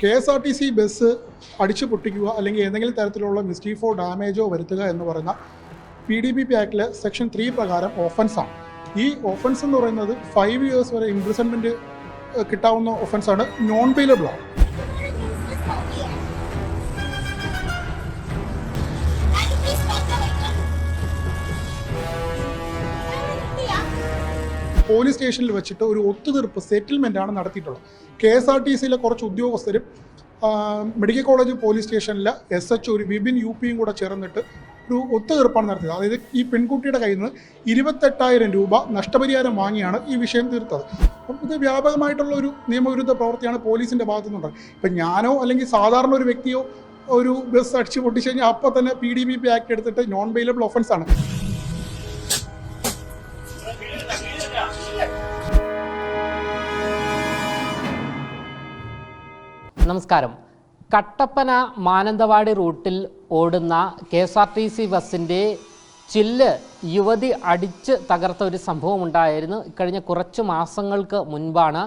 KSRTC bus അടിച്ചു പൊട്ടിക്കുക അല്ലെങ്കിൽ ഏതെങ്കിലും തരത്തിലുള്ള മിസ്റ്റീഫോ ഡാമേജോ വരുത്തുക എന്ന് പറയുന്ന PDPP ആക്ടിലെ സെക്ഷൻ 3 പ്രകാരം ഓഫൻസാണ്. ഈ ഓഫൻസ് എന്ന് പറയുന്നത് 5 years വരെ ഇംപ്രിസൺമെൻറ്റ് കിട്ടാവുന്ന ഒഫൻസാണ്, നോൺ ബെയിലബിൾ ആണ്. പോലീസ് സ്റ്റേഷനിൽ വെച്ചിട്ട് ഒരു ഒത്തുതീർപ്പ് സെറ്റിൽമെൻ്റ് ആണ് നടത്തിയിട്ടുള്ളത്. KSRTCയിലെ കുറച്ച് ഉദ്യോഗസ്ഥരും മെഡിക്കൽ കോളേജ് പോലീസ് സ്റ്റേഷനിലെ SHO ഒരു വിപിൻ UPയും കൂടെ ചേർന്നിട്ട് ഒരു ഒത്തുതീർപ്പാണ് നടത്തിയത്. അതായത് ഈ പെൺകുട്ടിയുടെ കയ്യിൽ നിന്ന് 28,000 രൂപ നഷ്ടപരിഹാരം വാങ്ങിയാണ് ഈ വിഷയം തീർത്തത്. അപ്പം ഇത് വ്യാപകമായിട്ടുള്ള ഒരു നിയമവിരുദ്ധ പ്രവൃത്തിയാണ് പോലീസിൻ്റെ ഭാഗത്തു നിന്നുണ്ടായത്. ഇപ്പം ഞാനോ അല്ലെങ്കിൽ സാധാരണ ഒരു വ്യക്തിയോ ഒരു ബസ് അടിച്ച് പൊട്ടിച്ച് കഴിഞ്ഞാൽ അപ്പോൾ തന്നെ PDPP ആക്ട് എടുത്തിട്ട് നോൺ ബെയിലബിൾ ഒഫൻസാണ്. നമസ്കാരം. കട്ടപ്പന മാനന്തവാടി റൂട്ടിൽ ഓടുന്ന KSRTC ബസ്സിൻ്റെ ചില്ല് യുവതി അടിച്ച് തകർത്ത ഒരു സംഭവം ഉണ്ടായിരുന്നു. കഴിഞ്ഞ കുറച്ച് മാസങ്ങൾക്ക് മുൻപാണ്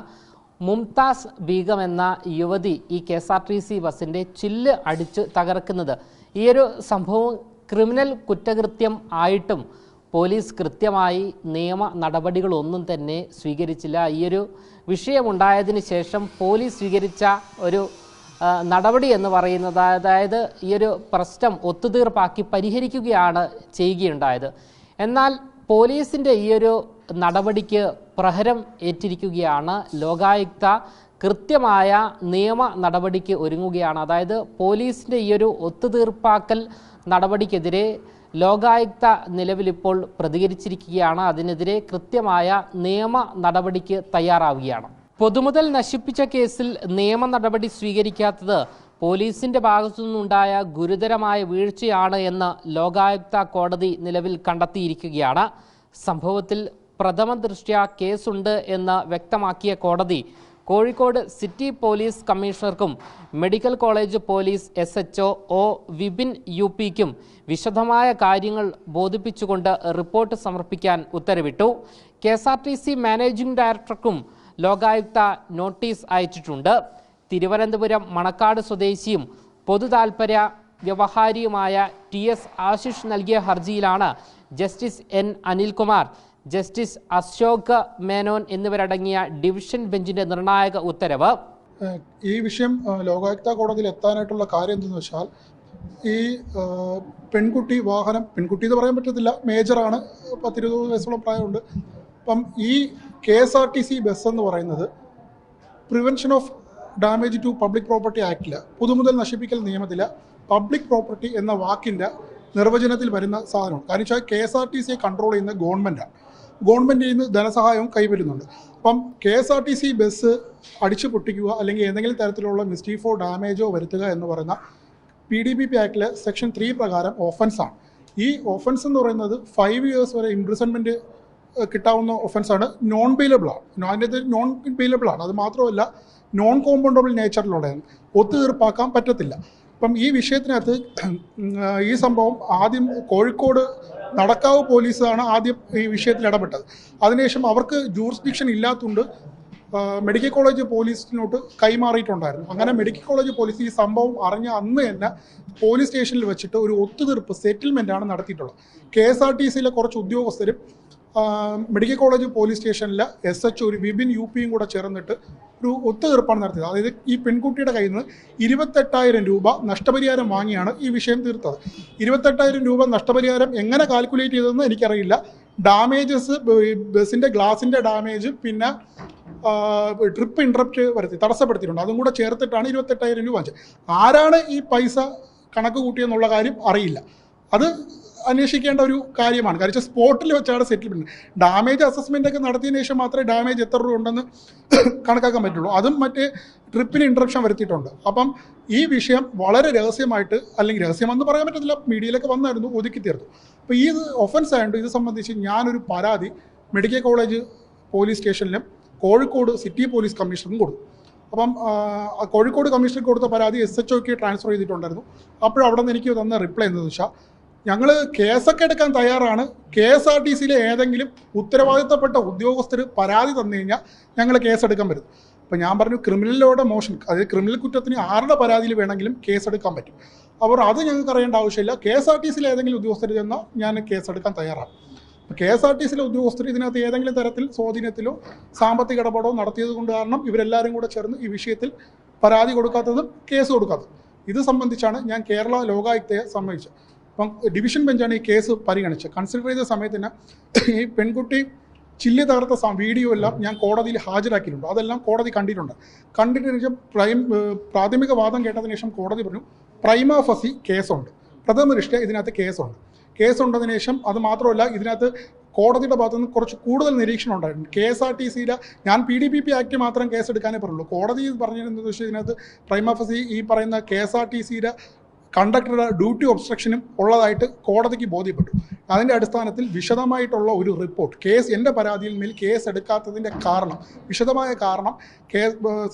മുംതാസ് ബീഗം എന്ന യുവതി ഈ KSRTC ബസ്സിൻ്റെ ചില്ല് അടിച്ച് തകർക്കുന്നത്. ഈയൊരു സംഭവം ക്രിമിനൽ കുറ്റകൃത്യം ആയിട്ടും പോലീസ് കൃത്യമായി നിയമ നടപടികളൊന്നും തന്നെ സ്വീകരിച്ചില്ല. ഈയൊരു വിഷയമുണ്ടായതിന് ശേഷം പോലീസ് സ്വീകരിച്ച ഒരു നടപടി എന്ന് പറയുന്നത്, അതായത് ഈയൊരു പ്രശ്നം ഒത്തുതീർപ്പാക്കി പരിഹരിക്കുകയാണ് ചെയ്യുകയുണ്ടായത്. എന്നാൽ പോലീസിൻ്റെ ഈയൊരു നടപടിക്ക് പ്രഹരം ഏറ്റിരിക്കുകയാണ് ലോകായുക്ത. കൃത്യമായ നിയമ നടപടിക്ക് ഒരുങ്ങുകയാണ്. അതായത് പോലീസിൻ്റെ ഈയൊരു ഒത്തുതീർപ്പാക്കൽ നടപടിക്കെതിരെ ലോകായുക്ത നിലവിലിപ്പോൾ പ്രതികരിച്ചിരിക്കുകയാണ്. അതിനെതിരെ കൃത്യമായ നിയമ നടപടിക്ക് തയ്യാറാവുകയാണ്. പൊതുമുതൽ നശിപ്പിച്ച കേസിൽ നിയമ നടപടി സ്വീകരിക്കാത്തത് പോലീസിന്റെ ഭാഗത്തു നിന്നുണ്ടായ ഗുരുതരമായ വീഴ്ചയാണ് എന്ന് ലോകായുക്ത കോടതി നിലവിൽ കണ്ടെത്തിയിരിക്കുകയാണ്. സംഭവത്തിൽ പ്രഥമ ദൃഷ്ട്യാ കേസുണ്ട് എന്ന് വ്യക്തമാക്കിയ കോടതി കോഴിക്കോട് സിറ്റി പോലീസ് കമ്മീഷണർക്കും medical college police SHO Vipin UPക്കും വിശദമായ കാര്യങ്ങൾ ബോധിപ്പിച്ചുകൊണ്ട് റിപ്പോർട്ട് സമർപ്പിക്കാൻ ഉത്തരവിട്ടു. KSRTC മാനേജിംഗ് ഡയറക്ടർക്കും ലോകായുക്ത നോട്ടീസ് അയച്ചിട്ടുണ്ട്. തിരുവനന്തപുരം മണക്കാട് സ്വദേശിയും പൊതുതാൽപര്യ വ്യവഹാരിയുമായ TS ആശിഷ് നൽകിയ ഹർജിയിലാണ് justice N Anilkumar, justice Ashok Menon എന്നിവരടങ്ങിയ ഡിവിഷൻ ബെഞ്ചിന്റെ നിർണായക ഉത്തരവ്. ഈ വിഷയം ലോകായുക്ത കോടതിയിൽ എത്താനായിട്ടുള്ള കാര്യം എന്തെന്ന് വെച്ചാൽ, ഈ പെൺകുട്ടി എന്ന് പറയാൻ പറ്റത്തില്ല, മേജറാണ്, 10-20 വയസ്സോളം പ്രായമുണ്ട്. അപ്പം ഈ KSRTC ബസ് എന്ന് പറയുന്നത് prevention of damage to public property ആക്ടിൽ, പൊതുമുതൽ നശിപ്പിക്കൽ നിയമത്തിൽ പബ്ലിക് പ്രോപ്പർട്ടി എന്ന വാക്കിൻ്റെ നിർവചനത്തിൽ വരുന്ന സാധനമാണ്. കാരണം വെച്ചാൽ KSRTCയെ കൺട്രോൾ ചെയ്യുന്ന ഗവൺമെൻറ്റാണ്. ഗവൺമെൻറ്റിൽ നിന്ന് ധനസഹായവും കൈവരുന്നുണ്ട്. അപ്പം KSRTC ബസ് അടിച്ചു പൊട്ടിക്കുക അല്ലെങ്കിൽ ഏതെങ്കിലും തരത്തിലുള്ള മിസ്റ്റീഫോ ഡാമേജോ വരുത്തുക എന്ന് പറയുന്ന PDPP ആക്ടിലെ സെക്ഷൻ 3 പ്രകാരം ഓഫൻസാണ്. ഈ ഓഫൻസ് എന്ന് പറയുന്നത് 5 years വരെ ഇംപ്രിസൺമെൻറ്റ് കിട്ടാവുന്ന ഒഫൻസാണ്, നോൺ ബെയിലബിൾ ആണ്. അതിൻ്റെ നോൺ ബെയിലബിൾ ആണ്. അത് മാത്രമല്ല നോൺ കോമ്പൗണ്ടബിൾ നേച്ചറിലുള്ളതാണ്, ഒത്തുതീർപ്പാക്കാൻ പറ്റത്തില്ല. അപ്പം ഈ വിഷയത്തിനകത്ത് ഈ സംഭവം ആദ്യം കോഴിക്കോട് നടക്കാവ് പോലീസാണ് ആദ്യം ഈ വിഷയത്തിൽ ഇടപെട്ടത്. അതിനുശേഷം അവർക്ക് ജൂറിസ്ഡിക്ഷൻ ഇല്ലാത്തതുകൊണ്ട് മെഡിക്കൽ കോളേജ് പോലീസിനോട്ട് കൈമാറിയിട്ടുണ്ടായിരുന്നു. അങ്ങനെ മെഡിക്കൽ കോളേജ് പോലീസ് ഈ സംഭവം അറിഞ്ഞ അന്ന് തന്നെ പോലീസ് സ്റ്റേഷനിൽ വെച്ചിട്ട് ഒരു ഒത്തുതീർപ്പ് സെറ്റിൽമെൻ്റ് ആണ് നടത്തിയിട്ടുള്ളത്. KSRTCയിലെ കുറച്ച് ഉദ്യോഗസ്ഥരും മെഡിക്കൽ കോളേജ് പോലീസ് സ്റ്റേഷനിലെ SHO ഒരു വിപിൻ UPയും കൂടെ ചേർന്നിട്ട് ഒരു ഒത്തുതീർപ്പാണ് നടത്തിയത്. അതായത് ഈ പെൺകുട്ടിയുടെ കയ്യിൽ നിന്ന് 28,000 രൂപ നഷ്ടപരിഹാരം വാങ്ങിയാണ് ഈ വിഷയം തീർത്തത്. 28,000 രൂപ നഷ്ടപരിഹാരം എങ്ങനെ കാൽക്കുലേറ്റ് ചെയ്തതെന്ന് എനിക്കറിയില്ല. ഡാമേജസ്, ബസ്സിൻ്റെ ഗ്ലാസിൻ്റെ ഡാമേജ്, പിന്നെ ട്രിപ്പ് ഇൻട്രപ്റ്റ് തടസ്സപ്പെടുത്തിയിട്ടുണ്ട്. അതും കൂടെ ചേർത്തിട്ടാണ് 28,000 രൂപ വാങ്ങിച്ചത്. ആരാണ് ഈ പൈസ കണക്ക് കൂട്ടിയെന്നുള്ള കാര്യം അറിയില്ല. അത് അന്വേഷിക്കേണ്ട ഒരു കാര്യമാണ്. കാരണം സ്പോട്ടിൽ വെച്ചാണ് സെറ്റിൽമെൻറ്റ്. ഡാമേജ് അസസ്മെൻ്റ് ഒക്കെ നടത്തിയതിന് ശേഷം മാത്രമേ ഡാമേജ് എത്ര രൂപ ഉണ്ടെന്ന് കണക്കാക്കാൻ പറ്റുള്ളൂ. അതും മറ്റേ ട്രിപ്പിന് ഇൻട്രപ്ഷൻ വരുത്തിയിട്ടുണ്ട്. അപ്പം ഈ വിഷയം വളരെ രഹസ്യമായിട്ട്, അല്ലെങ്കിൽ രഹസ്യമെന്ന് പറയാൻ പറ്റത്തില്ല, മീഡിയയിലൊക്കെ വന്നായിരുന്നു, ഒതുക്കി തീർത്തു. അപ്പോൾ ഈ ഒഫൻസ് ആയതുകൊണ്ട് ഇത് സംബന്ധിച്ച് ഞാനൊരു പരാതി മെഡിക്കൽ കോളേജ് പോലീസ് സ്റ്റേഷനിലും കോഴിക്കോട് സിറ്റി പോലീസ് കമ്മീഷണറും കൊടുത്തു. അപ്പം കോഴിക്കോട് കമ്മീഷണർക്ക് കൊടുത്ത പരാതി SHOക്ക് ട്രാൻസ്ഫർ ചെയ്തിട്ടുണ്ടായിരുന്നു. അപ്പോഴും അവിടെ നിന്ന് എനിക്ക് തന്ന റിപ്ലൈ എന്താണെന്ന് വെച്ചാൽ, ഞങ്ങൾ കേസൊക്കെ എടുക്കാൻ തയ്യാറാണ്, KSRTCയിലെ ഏതെങ്കിലും ഉത്തരവാദിത്തപ്പെട്ട ഉദ്യോഗസ്ഥർ പരാതി തന്നു കഴിഞ്ഞാൽ ഞങ്ങൾ കേസെടുക്കാൻ പറ്റും. അപ്പോൾ ഞാൻ പറഞ്ഞു ക്രിമിനലോടെ മോഷൻ, അതായത് ക്രിമിനൽ കുറ്റത്തിന് ആരുടെ പരാതിയിൽ വേണമെങ്കിലും കേസെടുക്കാൻ പറ്റും. അവർ അത് ഞങ്ങൾക്ക് അറിയേണ്ട ആവശ്യമില്ല, KSRTCയിൽ ഏതെങ്കിലും ഉദ്യോഗസ്ഥർ ചെന്നാൽ ഞാൻ കേസെടുക്കാൻ തയ്യാറാണ്. KSRTCയിലെ ഉദ്യോഗസ്ഥർ ഇതിനകത്ത് ഏതെങ്കിലും തരത്തിൽ സ്വാധീനത്തിലോ സാമ്പത്തിക ഇടപാടോ നടത്തിയത് കൊണ്ട് കാരണം ഇവരെല്ലാവരും കൂടെ ചേർന്ന് ഈ വിഷയത്തിൽ പരാതി കൊടുക്കാത്തതും കേസ് കൊടുക്കാത്തതും ഇത് സംബന്ധിച്ചാണ് ഞാൻ കേരള ലോകായുക്തയെ സമീപിച്ചത്. അപ്പം ഡിവിഷൻ ബെഞ്ചാണ് ഈ കേസ് പരിഗണിച്ചത്. കൺസിഡർ ചെയ്ത സമയത്തിന് ഈ പെൺകുട്ടി ചില്ല് തകർത്ത വീഡിയോ എല്ലാം ഞാൻ കോടതിയിൽ ഹാജരാക്കിയിട്ടുണ്ട്. അതെല്ലാം കോടതി കണ്ടിട്ടുണ്ട്. കണ്ടിട്ടതിന് ശേഷം പ്രാഥമിക വാദം കേട്ടതിന് ശേഷം കോടതി പറഞ്ഞു പ്രൈമ ഫസി കേസുണ്ട്, പ്രഥമ ദൃഷ്ട്യാ ഇതിനകത്ത് കേസുണ്ടതിന് ശേഷം അത് മാത്രമല്ല ഇതിനകത്ത് കോടതിയുടെ ഭാഗത്തുനിന്ന് കുറച്ച് കൂടുതൽ നിരീക്ഷണം ഉണ്ടായിട്ടുണ്ട്. KSRTCയിലെ ഞാൻ PDPP ആക്ട് മാത്രം കേസെടുക്കാനേ പറയുള്ളൂ. കോടതി പറഞ്ഞിരുന്നത് വെച്ചാൽ ഇതിനകത്ത് പ്രൈമ ഫസി ഈ പറയുന്ന KSRTCയിലെ കണ്ടക്ടറുടെ ഡ്യൂട്ടി ഒബ്സ്ട്രക്ഷനും ഉള്ളതായിട്ട് കോടതിക്ക് ബോധ്യപ്പെട്ടു. അതിൻ്റെ അടിസ്ഥാനത്തിൽ വിശദമായിട്ടുള്ള ഒരു റിപ്പോർട്ട് എൻ്റെ പരാതിയിൽ മേൽ കേസ് എടുക്കാത്തതിൻ്റെ കാരണം, വിശദമായ കാരണം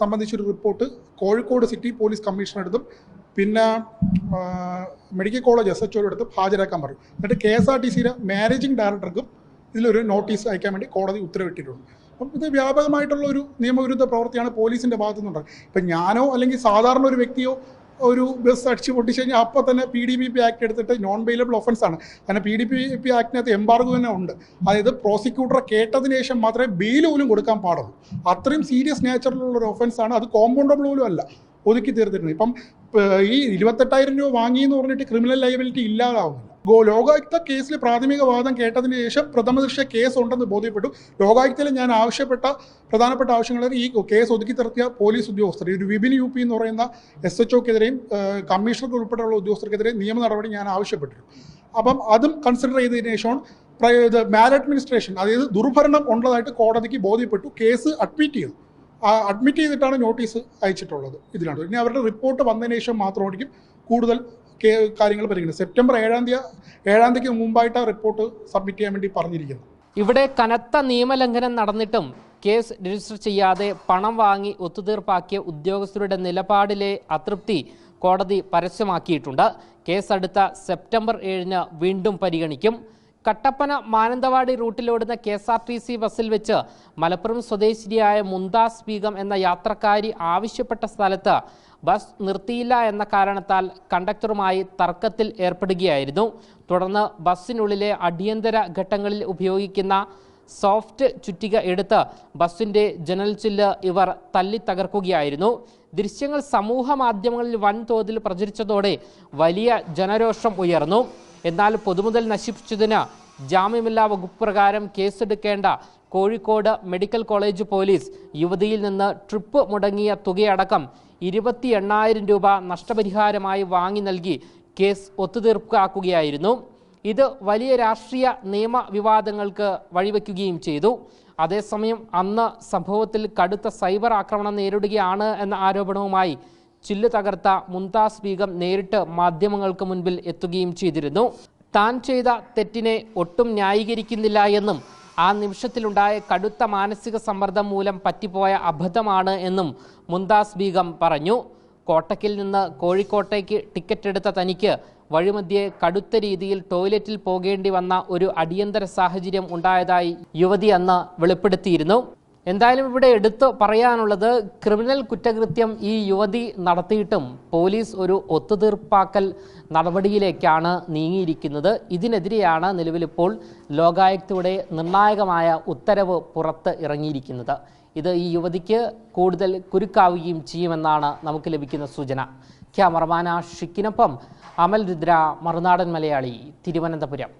സംബന്ധിച്ചൊരു റിപ്പോർട്ട് കോഴിക്കോട് സിറ്റി പോലീസ് കമ്മീഷണറെടുത്തും പിന്നെ മെഡിക്കൽ കോളേജ് SHO എടുത്തും ഹാജരാക്കാൻ പറയും. എന്നിട്ട് KSRTCയിലെ മാനേജിംഗ് ഡയറക്ടർക്കും ഇതിലൊരു നോട്ടീസ് അയക്കാൻ വേണ്ടി കോടതി ഉത്തരവിട്ടിട്ടുണ്ട്. അപ്പം ഇത് വ്യാപകമായിട്ടുള്ള ഒരു നിയമവിരുദ്ധ പ്രവൃത്തിയാണ് പോലീസിൻ്റെ ഭാഗത്തുനിന്നുണ്ടാകും. ഇപ്പം ഞാനോ അല്ലെങ്കിൽ സാധാരണ ഒരു വ്യക്തിയോ ഒരു ബസ് അടിച്ച് പൊട്ടിച്ച് കഴിഞ്ഞാൽ അപ്പോൾ തന്നെ PDPP ആക്ട് എടുത്തിട്ട് നോൺ ബെയിലബിൾ ഒഫൻസ് ആണ്. കാരണം PDPP ആക്ടിനകത്ത് എംബാർഗോ തന്നെ ഉണ്ട്. അതായത് പ്രോസിക്യൂട്ടറെ കേട്ടതിന് ശേഷം മാത്രമേ ബെയിൽ പോലും കൊടുക്കാൻ പാടുള്ളൂ. അത്രയും സീരിയസ് നേച്ചറിലുള്ള ഒരു ഒഫൻസാണ്. അത് കോമ്പൗണ്ടബിൾ പോലും അല്ല, ഒതുക്കി തീർത്തിട്ടുണ്ട്. ഇപ്പം ഈ 28,000 രൂപ വാങ്ങിയെന്ന് പറഞ്ഞിട്ട് ക്രിമിനൽ ലയബിലിറ്റി ഇല്ലാതാവുന്നില്ല. ലോകായുക്ത കേസിൽ പ്രാഥമിക വാദം കേട്ടതിന് ശേഷം പ്രഥമ ദൃഷ്ട്യാ കേസ് ഉണ്ടെന്ന് ബോധ്യപ്പെട്ടു. ലോകായുക്തയിൽ ഞാൻ ആവശ്യപ്പെട്ട പ്രധാനപ്പെട്ട ആവശ്യങ്ങളിൽ ഈ കേസ് ഒതുക്കി നിർത്തിയ പോലീസ് ഉദ്യോഗസ്ഥർ, ഒരു വിപിൻ UP എന്ന് പറയുന്ന SHOക്കെതിരെയും കമ്മീഷണർക്ക് ഉൾപ്പെടെയുള്ള ഉദ്യോഗസ്ഥർക്കെതിരെ നിയമ നടപടി ഞാൻ ആവശ്യപ്പെട്ടിരുന്നു. അപ്പം അതും കൺസിഡർ ചെയ്തതിനു ശേഷമാണ് മാൽ അഡ്മിനിസ്ട്രേഷൻ, അതായത് ദുർഭരണം ഉള്ളതായിട്ട് കോടതിക്ക് ബോധ്യപ്പെട്ടു. കേസ് അഡ്മിറ്റ് ചെയ്തിട്ടാണ് നോട്ടീസ് അയച്ചിട്ടുള്ളത്. ഇതിലാണ് ഇനി അവരുടെ റിപ്പോർട്ട് വന്നതിന് ശേഷം മാത്രമായിരിക്കും കൂടുതൽ കാര്യങ്ങൾ പരിഗണിക്കുന്നത്. സെപ്റ്റംബർ 7-ാം തീയതിക്ക് മുമ്പായിട്ട് ആ റിപ്പോർട്ട് സബ്മിറ്റ് ചെയ്യാൻ വേണ്ടി പറഞ്ഞിരിക്കുന്നത്. ഇവിടെ കനത്ത നിയമലംഘനം നടന്നിട്ടും കേസ് രജിസ്റ്റർ ചെയ്യാതെ പണം വാങ്ങി ഒത്തുതീർപ്പാക്കിയ ഉദ്യോഗസ്ഥരുടെ നിലപാടിലെ അതൃപ്തി കോടതി പരസ്യമാക്കിയിട്ടുണ്ട്. കേസ് അടുത്ത സെപ്റ്റംബർ 7-ന് വീണ്ടും പരിഗണിക്കും. കട്ടപ്പന മാനന്തവാടി റൂട്ടിലോടുന്ന KSRTC ബസ്സിൽ വെച്ച് മലപ്പുറം സ്വദേശിനിയായ മുംതാസ് ബീഗം എന്ന യാത്രക്കാരി ആവശ്യപ്പെട്ട സ്ഥലത്ത് ബസ് നിർത്തിയില്ല എന്ന കാരണത്താൽ കണ്ടക്ടറുമായി തർക്കത്തിൽ ഏർപ്പെടുകയായിരുന്നു. തുടർന്ന് ബസ്സിനുള്ളിലെ അടിയന്തര ഘട്ടങ്ങളിൽ ഉപയോഗിക്കുന്ന സോഫ്റ്റ് ചുറ്റിക എടുത്ത് ബസ്സിൻ്റെ ജനൽ ചില്ല് ഇവർ തല്ലി തകർക്കുകയായിരുന്നു. ദൃശ്യങ്ങൾ സമൂഹ മാധ്യമങ്ങളിൽ വൻതോതിൽ പ്രചരിച്ചതോടെ വലിയ ജനരോഷം ഉയർന്നു. എന്നാൽ പൊതുമുതൽ നശിപ്പിച്ചതിന് ജാമ്യമില്ലാ വകുപ്പ് പ്രകാരം കേസെടുക്കേണ്ട കോഴിക്കോട് മെഡിക്കൽ കോളേജ് പോലീസ് യുവതിയിൽ നിന്ന് ട്രിപ്പ് മുടങ്ങിയ തുകയടക്കം 28,000 രൂപ നഷ്ടപരിഹാരമായി വാങ്ങി നൽകി കേസ് ഒത്തുതീർപ്പാക്കുകയായിരുന്നു. ഇത് വലിയ രാഷ്ട്രീയ നിയമ വിവാദങ്ങൾക്ക് വഴിവെക്കുകയും ചെയ്തു. അതേസമയം അന്ന് സംഭവത്തിൽ കടുത്ത സൈബർ ആക്രമണം നേരിടുകയാണ് എന്ന ആരോപണവുമായി ചില്ല് തകർത്ത മുംതാസ് ബീഗം നേരിട്ട് മാധ്യമങ്ങൾക്ക് മുൻപിൽ എത്തുകയും ചെയ്തിരുന്നു. താൻ ചെയ്ത തെറ്റിനെ ഒട്ടും ന്യായീകരിക്കുന്നില്ല എന്നും ആ നിമിഷത്തിലുണ്ടായ കടുത്ത മാനസിക സമ്മർദ്ദം മൂലം പറ്റിപ്പോയ അബദ്ധമാണ് എന്നും മുംതാസ് ബീഗം പറഞ്ഞു. കോട്ടക്കിൽ നിന്ന് കോഴിക്കോട്ടേക്ക് ടിക്കറ്റ് എടുത്ത തനിക്ക് വഴിമധ്യേ കടുത്ത രീതിയിൽ ടോയ്ലറ്റിൽ പോകേണ്ടി വന്ന ഒരു അടിയന്തര സാഹചര്യം ഉണ്ടായതായി യുവതി അന്ന് വെളിപ്പെടുത്തിയിരുന്നു. എന്തായാലും ഇവിടെ എടുത്തു പറയാനുള്ളത്, ക്രിമിനൽ കുറ്റകൃത്യം ഈ യുവതി നടത്തിയിട്ടും പോലീസ് ഒരു ഒത്തുതീർപ്പാക്കൽ നടപടിയിലേക്കാണ് നീങ്ങിയിരിക്കുന്നത്. ഇതിനെതിരെയാണ് നിലവിലിപ്പോൾ ലോകായുക്തയുടെ നിർണായകമായ ഉത്തരവ് പുറത്ത് ഇറങ്ങിയിരിക്കുന്നത്. ഇത് ഈ യുവതിക്ക് കൂടുതൽ കുരുക്കാവുകയും ചെയ്യുമെന്നാണ് നമുക്ക് ലഭിക്കുന്ന സൂചന. ക്യാമറമാൻ ഷിക്കിനൊപ്പം അമൽ രുദ്ര, മറുനാടൻ മലയാളി, തിരുവനന്തപുരം.